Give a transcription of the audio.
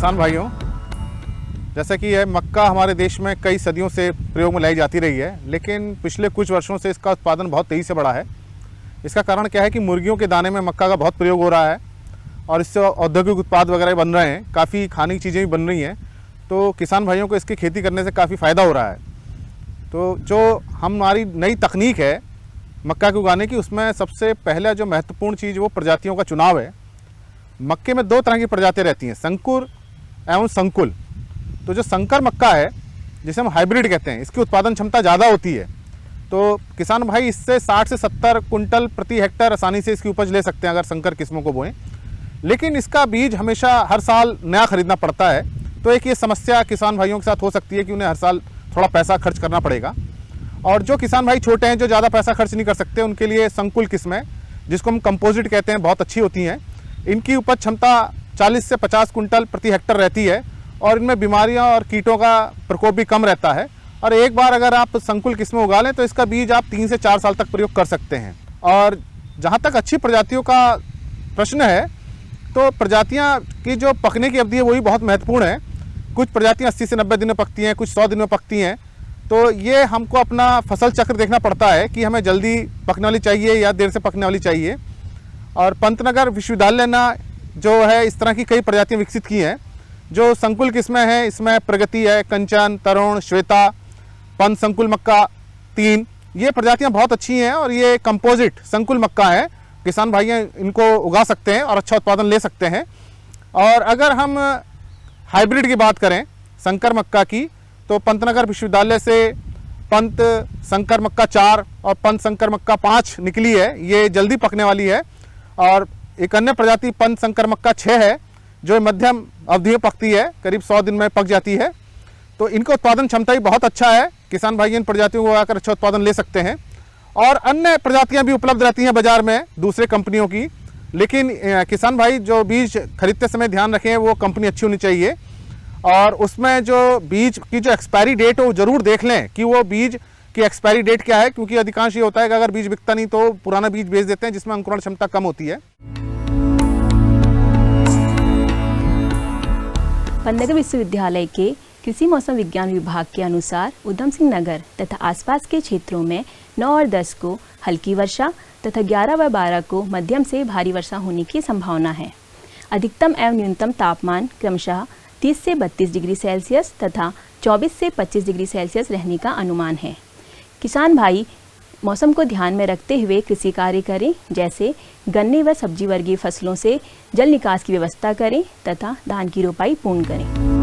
किसान भाइयों, जैसा कि यह मक्का हमारे देश में कई सदियों से प्रयोग में लाई जाती रही है, लेकिन पिछले कुछ वर्षों से इसका उत्पादन बहुत तेज़ी से बढ़ा है। इसका कारण क्या है कि मुर्गियों के दाने में मक्का का बहुत प्रयोग हो रहा है और इससे औद्योगिक उत्पाद वगैरह बन रहे हैं, काफ़ी खाने की चीज़ें भी बन रही हैं। तो किसान भाइयों को इसकी खेती करने से काफ़ी फ़ायदा हो रहा है। तो जो हमारी नई तकनीक है मक्का के उगाने की, उसमें सबसे पहला जो महत्वपूर्ण चीज़ वो प्रजातियों का चुनाव है। मक्के में दो तरह की प्रजातियाँ रहती हैं, संकुर एवं संकुल। तो जो संकर मक्का है, जिसे हम हाइब्रिड कहते हैं, इसकी उत्पादन क्षमता ज़्यादा होती है। तो किसान भाई इससे 60 से 70 कुंटल प्रति हेक्टेयर आसानी से इसकी उपज ले सकते हैं अगर संकर किस्मों को बोएं। लेकिन इसका बीज हमेशा हर साल नया खरीदना पड़ता है। तो एक ये समस्या किसान भाइयों के साथ हो सकती है कि उन्हें हर साल थोड़ा पैसा खर्च करना पड़ेगा। और जो किसान भाई छोटे हैं, जो ज़्यादा पैसा खर्च नहीं कर सकते, उनके लिए संकुल किस्में, जिसको हम कंपोजिट कहते हैं, बहुत अच्छी होती हैं। इनकी उपज क्षमता 40 से 50 कुंटल प्रति हेक्टेयर रहती है और इनमें बीमारियां और कीटों का प्रकोप भी कम रहता है। और एक बार अगर आप संकुल किस्में उगा लें तो इसका बीज आप 3 से 4 साल तक प्रयोग कर सकते हैं। और जहाँ तक अच्छी प्रजातियों का प्रश्न है, तो प्रजातियाँ की जो पकने की अवधि है वही बहुत महत्वपूर्ण है। कुछ प्रजातियाँ 80 से 90 दिन में पकती हैं, कुछ 100 दिन में पकती हैं। तो ये हमको अपना फसल चक्र देखना पड़ता है कि हमें जल्दी पकने वाली चाहिए या देर से पकने वाली चाहिए। और पंतनगर विश्वविद्यालय ने जो है इस तरह की कई प्रजातियाँ विकसित की हैं। जो संकुल किस्में हैं, इसमें प्रगति है, कंचन, तरुण, श्वेता, पंत संकुल मक्का 3, ये प्रजातियां बहुत अच्छी हैं और ये कंपोजिट संकुल मक्का है। किसान भाई इनको उगा सकते हैं और अच्छा उत्पादन ले सकते हैं। और अगर हम हाइब्रिड की बात करें संकर मक्का की, तो पंतनगर विश्वविद्यालय से पंत संकर मक्का 4 और पंत संकर मक्का 5 निकली है, ये जल्दी पकने वाली है। और एक अन्य प्रजाति पंत संकर मक्का 6 है, जो मध्यम अवधि में पकती है, करीब 100 दिन में पक जाती है। तो इनका उत्पादन क्षमता भी बहुत अच्छा है। किसान भाई इन प्रजातियों को आकर अच्छा उत्पादन ले सकते हैं। और अन्य प्रजातियां भी उपलब्ध रहती हैं बाजार में दूसरे कंपनियों की। लेकिन किसान भाई जो बीज खरीदते समय ध्यान रखें, वो कंपनी अच्छी होनी चाहिए। और उसमें जो बीज की जो एक्सपायरी डेट हो वो ज़रूर देख लें कि वो बीज की एक्सपायरी डेट क्या है, क्योंकि अधिकांश ये होता है कि अगर बीज बिकता नहीं तो पुराना बीज बेच देते हैं, जिसमें अंकुरण क्षमता कम होती है। पंतनगर विश्वविद्यालय के कृषि मौसम विज्ञान विभाग के अनुसार उधम सिंह नगर तथा आसपास के क्षेत्रों में 9 और 10 को हल्की वर्षा तथा 11 व 12 को मध्यम से भारी वर्षा होने की संभावना है। अधिकतम एवं न्यूनतम तापमान क्रमशः 30 से 32 डिग्री सेल्सियस तथा 24 से 25 डिग्री सेल्सियस रहने का अनुमान है। किसान भाई मौसम को ध्यान में रखते हुए कृषि कार्य करें, जैसे गन्ने व सब्जी वर्गीय फसलों से जल निकास की व्यवस्था करें तथा धान की रोपाई पूर्ण करें।